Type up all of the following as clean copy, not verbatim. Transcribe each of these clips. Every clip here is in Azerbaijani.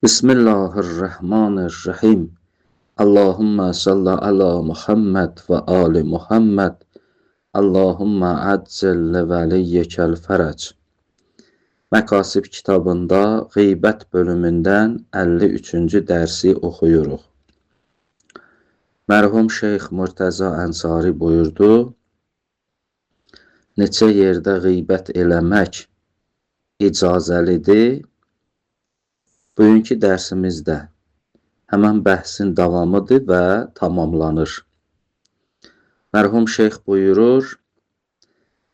Bismillahirrahmanirrahim. Allahumma salli ala Muhammed ve ali Muhammed. Allahumma aczil veliyyekəl fərəc. Məqasid kitabında qeybət bölümündən 53-cü dərsi oxuyuruq. Mərhum Şeyx Murtəza Ənsari buyurdu, neçə yerdə qeybət eləmək icazəlidir. Bugünkü dərsimizdə həmən bəhsin davamıdır və tamamlanır. Mərhum Şeyx buyurur,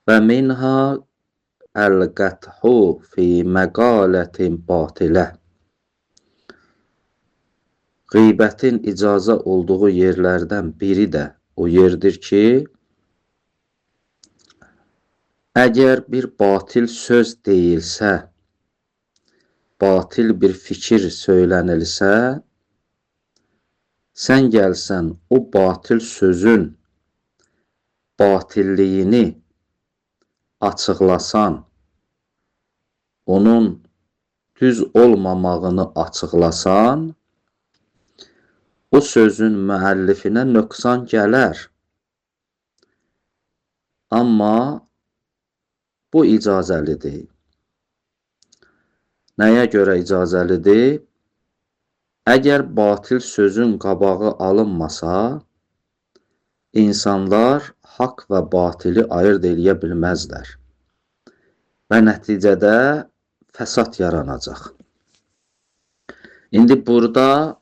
və minha əl-qəthu fi məqalətin batilə. Qeybətin icazə olduğu yerlərdən biri də o yerdir ki, əgər bir batil söz deyilsə, batil bir fikir söylənilsə, sən gəlsən o batil sözün batilliyini açıqlasan, onun düz olmamağını açıqlasan, o sözün müəllifinə nöqsan gələr. Amma bu icazəlidir. Nəyə görə icazəlidir? Əgər batil sözün qabağı alınmasa, insanlar haqq və batili ayırd eləyə bilməzlər və nəticədə fəsad yaranacaq. İndi burada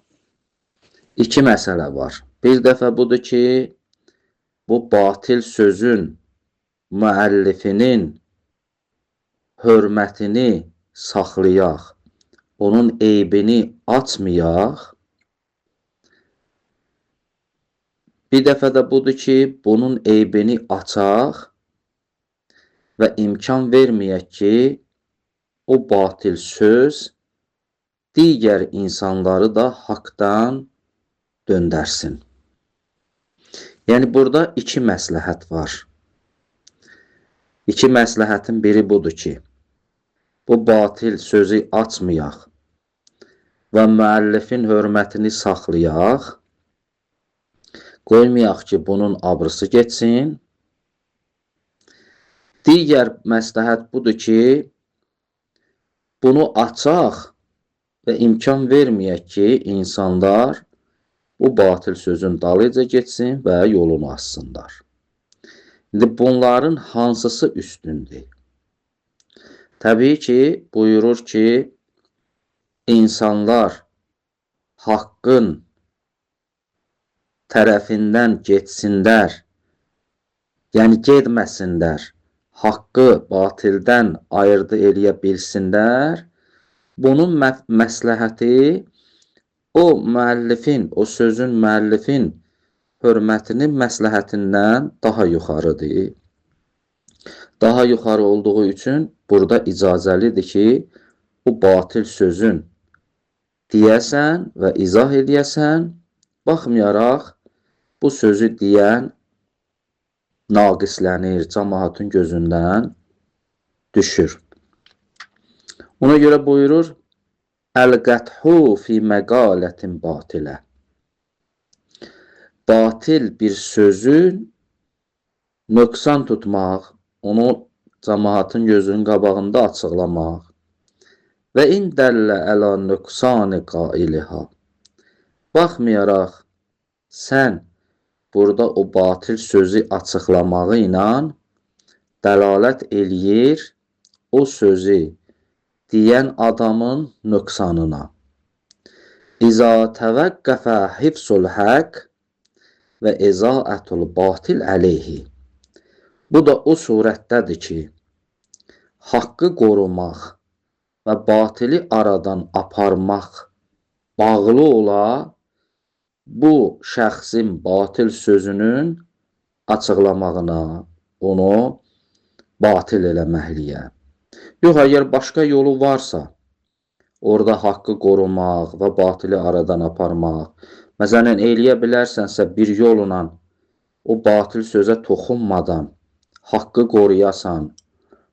iki məsələ var. Bir dəfə budur ki, bu batil sözün müəllifinin hörmətini saxlayaq, onun eybini açmayaq. Bir dəfə də budur ki, bunun eybini açaq və imkan verməyək ki, o batil söz digər insanları da haqdan döndərsin. Yəni, burada iki məsləhət var. İki məsləhətin biri budur ki, bu batil sözü açmayaq və müəllifin hörmətini saxlayaq, qoymayaq ki, bunun abrısı geçsin. Digər məsləhət budur ki, bunu açaq və imkan verməyək ki, insanlar bu batil sözün dalıca geçsin və yolunu açsınlar. İndi bunların hansısı üstündür? Təbii ki, buyurur ki, insanlar haqqın tərəfindən getsinlər, yəni getməsinlər, haqqı batildən ayırdı eləyə bilsinlər. Bunun məsləhəti o müəllifin, o sözün müəllifin hörmətinin məsləhətindən daha yuxarıdır. Daha yuxarı olduğu üçün burada icazəlidir ki, bu batil sözün deyəsən və izah edəsən, baxmayaraq bu sözü deyən naqislənir, cəmaatın gözündən düşür. Ona görə buyurur, əl-qəthu fi məqalətin batilə. Batil bir sözün nöqsan tutmaq, onu cəmaatın gözünün qabağında açıqlamaq və indəllə əla nöqsani qailiha. Baxmayaraq, sən burada o batil sözü açıqlamağı ilə dəlalət eləyir o sözü deyən adamın nöqsanına. İza təvəqqəfə hifzul haqq və izaətul batil əleyhi. Bu da o surətdədir ki, haqqı qorumaq və batili aradan aparmaq bağlı ola bu şəxsin batil sözünün açıqlamağına, onu batil eləməkliyə. Yox, əgər başqa yolu varsa, orada haqqı qorumaq və batili aradan aparmaq, məsələn, eləyə bilərsənsə bir yolla o batil sözə toxunmadan haqqı qoruyasan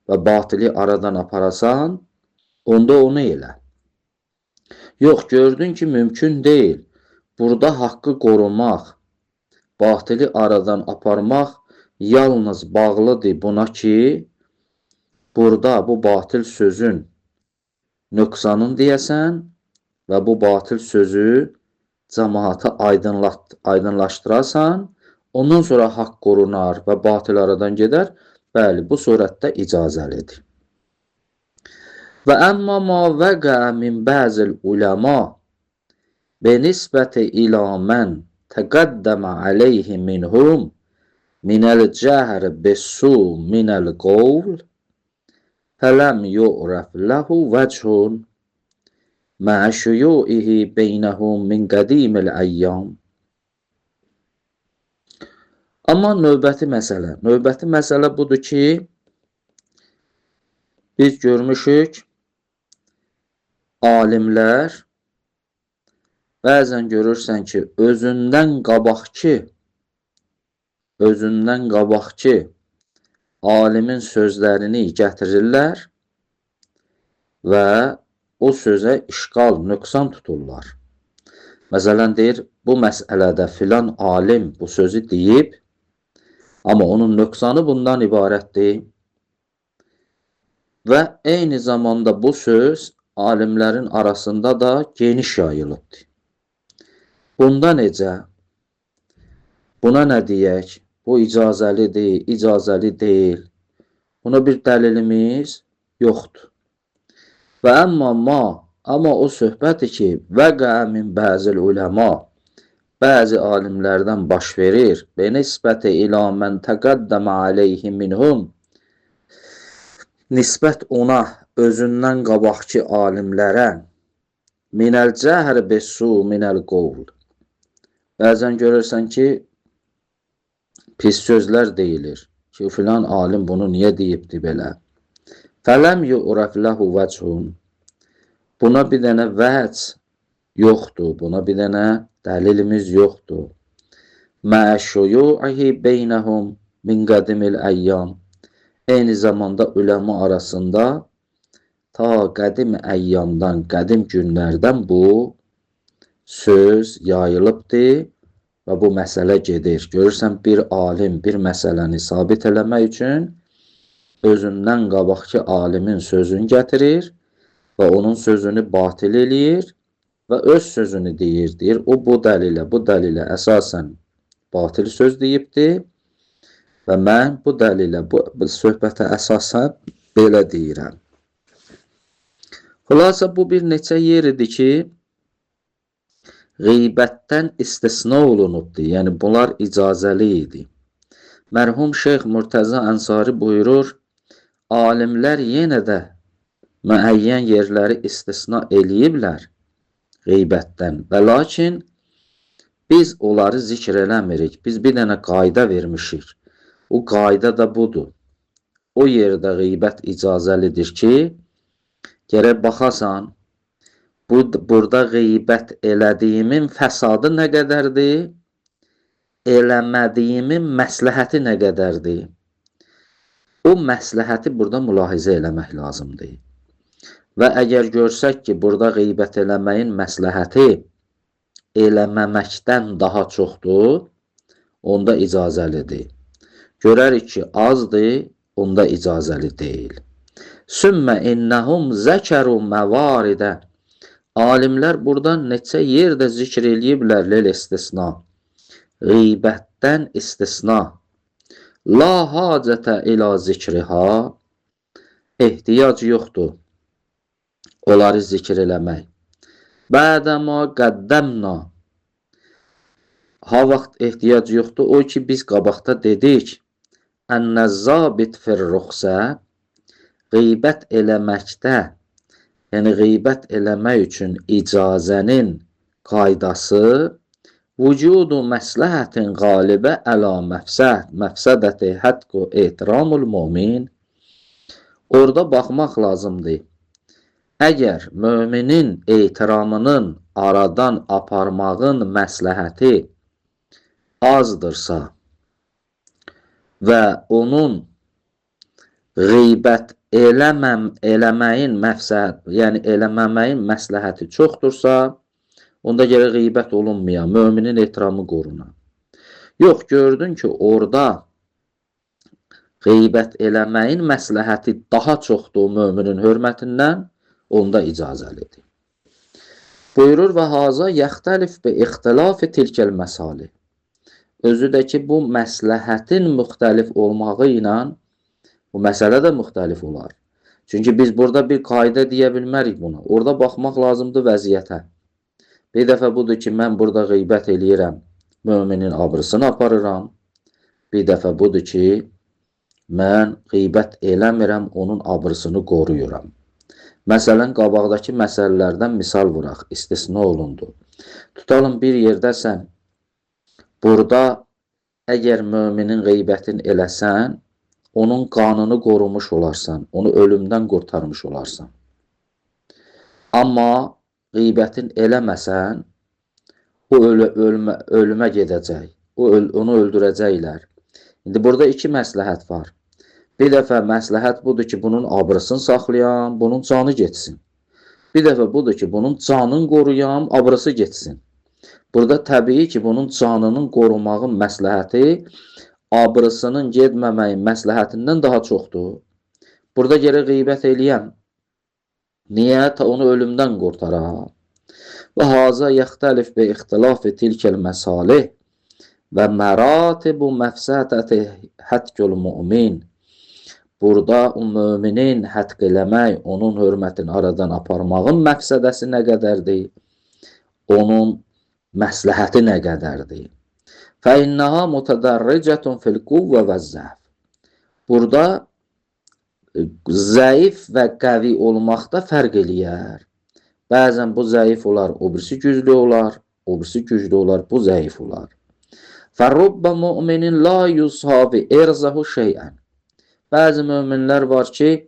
və batili aradan aparasan, onda onu elə. Yox, gördün ki, mümkün deyil. Burada haqqı qorumaq, batili aradan aparmaq yalnız bağlıdır buna ki, burada bu batil sözün nöqsanını deyəsən və bu batil sözü cəmaata aydınlaşdırasan, ondan sonra haqq qorunar və batil aradan gedər. Bəli, bu surətdə icazəlidir. Və əmmə ma vəqə min bəzil uləma benisbəti ilə mən təqəddəmə aleyhi minhum minəl cəhr bissu minəl qovl fələm yu'rəf ləhu vəchun mə'ə şüyu'ihi beynəhum min qədimil əyyam. Amma növbəti məsələ budur ki, biz görmüşük, alimlər bəzən görürsən ki, özündən qabaqki alimin sözlərini gətirirlər və o sözə işqal, nöqsan tuturlar. Məsələn, deyir, bu məsələdə filan alim bu sözü deyib, amma onun nöqsanı bundan ibarətdir və eyni zamanda bu söz alimlərin arasında da geniş yayılıbdır. Bunda necə? Buna nə deyək? Bu icazəlidir, icazəli deyil. Buna bir dəlilimiz yoxdur. Və amma o söhbədir ki, vəqə min bəzil uləma, bəzi alimlərdən baş verir, benisbəti ilə mən təqəddəmə aleyhi minhum, nisbət ona, özündən qabaqki alimlərə, minəl cəhr bissu minəl qovl. Bəzən görürsən ki, pis sözlər deyilir ki, filan alim bunu niyə deyibdi belə? Fələm yu'rəf ləhu vəchun. Buna bir dənə vəc yoxdur, buna bir dənə dəlilimiz yoxdur. Mə'ə şüyu'ihi beynəhum min qədimil əyyam. Eyni zamanda uləma arasında ta qədim əyyamdan, qədim günlərdən bu söz yayılıbdır və bu məsələ gedir. Görürsən, bir alim bir məsələni sabit eləmək üçün özündən qabaqki alimin sözünü gətirir və onun sözünü batil eləyir və öz sözünü deyir. O bu dəlilə əsasən batil söz deyibdir və mən bu dəlilə, bu söhbətə əsasən belə deyirəm. Xülasə, bu bir neçə yeridir ki, qeybətdən istisna olunubdur. Yəni, bunlar icazəli idi. Mərhum Şeyx Murtəza Ənsari buyurur, alimlər yenə də müəyyən yerləri istisna eləyiblər qeybətdən və lakin biz onları zikr eləmirik. Biz bir dənə qayda vermişik. O qayda da budur. O yerdə qeybət icazəlidir ki, gərək baxasan, burada qeybət elədiyimin fəsadı nə qədərdir? Eləmədiyimin məsləhəti nə qədərdir? O məsləhəti burada mülahizə eləmək lazımdır. Və əgər görsək ki, burada qeybət eləməyin məsləhəti eləməməkdən daha çoxdur, onda icazəlidir. Görərik ki, azdır, onda icazəli deyil. Sümmə innəhum zəkəru məvaridə. Alimlər buradan neçə yerdə zikr eləyiblər lil istisna. Qeybətdən istisna. La hacətə ilə zikriha. Ehtiyac yoxdur onları zikr eləmək. Bədəma qəddəmna. Ha vaxt ehtiyac yoxdur, o ki biz qabaqda dedik. Ənə zabit fir ruxsə. Qeybət eləməkdə, yəni qeybət eləmək üçün icazənin qaydası vücudu məsləhətin qalibə əla məfsədəti hədqu ehtiramul mümin. Orada baxmaq lazımdır. Əgər müminin ehtiramının aradan aparmağın məsləhəti azdırsa və onun qeybət eləməyin məqsəd, yəni eləməməyin məsləhəti çoxdursa, onda gərək qeybət olunmaya, möminin ehtiramı qoruna. Yox, gördün ki, orada qeybət eləməyin məsləhəti daha çoxdur möminin hörmətindən, onda icazəlidir. Buyurur və haza yəxtəlif bi ixtilafi tilkəl məsali. Özü də ki, bu məsləhətin müxtəlif olmağı ilə bu məsələ də müxtəlif olar. Çünki biz burada bir qayda deyə bilmərik buna. Orada baxmaq lazımdır vəziyyətə. Bir dəfə budur ki, mən burada qeybət eləyirəm, müminin abrısını aparıram. Bir dəfə budur ki, mən qeybət eləmirəm, onun abrısını qoruyuram. Məsələn, qabaqdakı məsələlərdən misal vuraq, istisna olundu. Tutalım bir yerdəsən, burada əgər müminin qeybətini eləsən, onun qanını qorumuş olarsan, onu ölümdən qurtarmış olarsan. Amma qeybətin eləməsən, o ölümə gedəcək, onu öldürəcəklər. İndi burada iki məsləhət var. Bir dəfə məsləhət budur ki, bunun abrısını saxlayam, bunun canı getsin. Bir dəfə budur ki, bunun canını qoruyam, abrısı getsin. Burada təbii ki, bunun canının qorumağın məsləhəti abrısının getməməyin məsləhətindən daha çoxdur. Burada gərək qeybət eləyəm. Niyə? Onu ölümdən qurtaram. Və haza yəxtəlif bi ixtilafi tilkəl məsalih və məratibu məfsədəti hətkül mümin. Burada o müminin hətq eləmək, onun hörmətini aradan aparmağın məqsədəsi nə qədərdir? Onun məsləhəti nə qədərdir? فَإِنَّهَا مُتَدَرِّجَةٌ فِي الْقُوَّةِ وَالزَّعْفِ. Burada zəif və qəvi olmaqda fərq eləyər. Bəzən bu zəif olar, o birisi güclü olar, o birisi güclü olar, bu zəif olar. فَرُبَّ مُؤْمِنٍ لَا يُصْحَابِ اِرْزَهُ شَيْئًا. Bəzi möminlər var ki,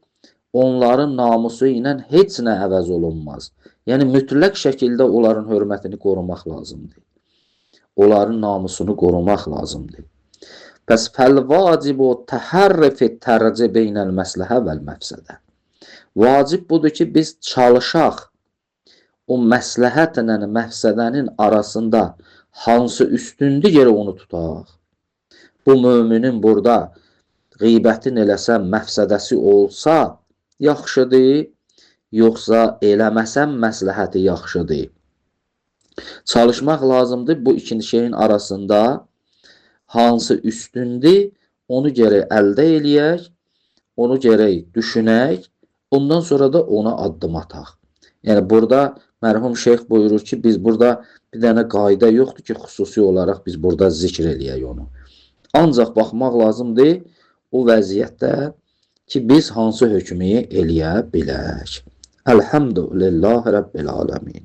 onların namusu ilə heç nə əvəz olunmaz. Yəni, mütləq şəkildə onların hörmətini qorumaq lazımdır. Onların namusunu qorumaq lazımdır. Pəs fəl-vacibu təhərrifi tərci beynəl məsləhə vəl-məfsədə. Vacib budur ki, biz çalışaq o məsləhətlə məfsədənin arasında hansı üstündür gərək onu tutaq. Bu müminin burada qeybətin eləsən məfsədəsi olsa yaxşıdır, yoxsa eləməsən məsləhəti yaxşıdır. Çalışmaq lazımdır bu iki şeyin arasında hansı üstündür, onu gərək əldə eləyək, onu gərək düşünək, ondan sonra da ona addım ataq. Yəni, burada mərhum şeyx buyurur ki, biz burada bir dənə qayda yoxdur ki, xüsusi olaraq biz burada zikr eləyək onu. Ancaq baxmaq lazımdır o vəziyyətdə ki, biz hansı hökmü eləyə bilək. Elhamdülillah Rabbil aləmin.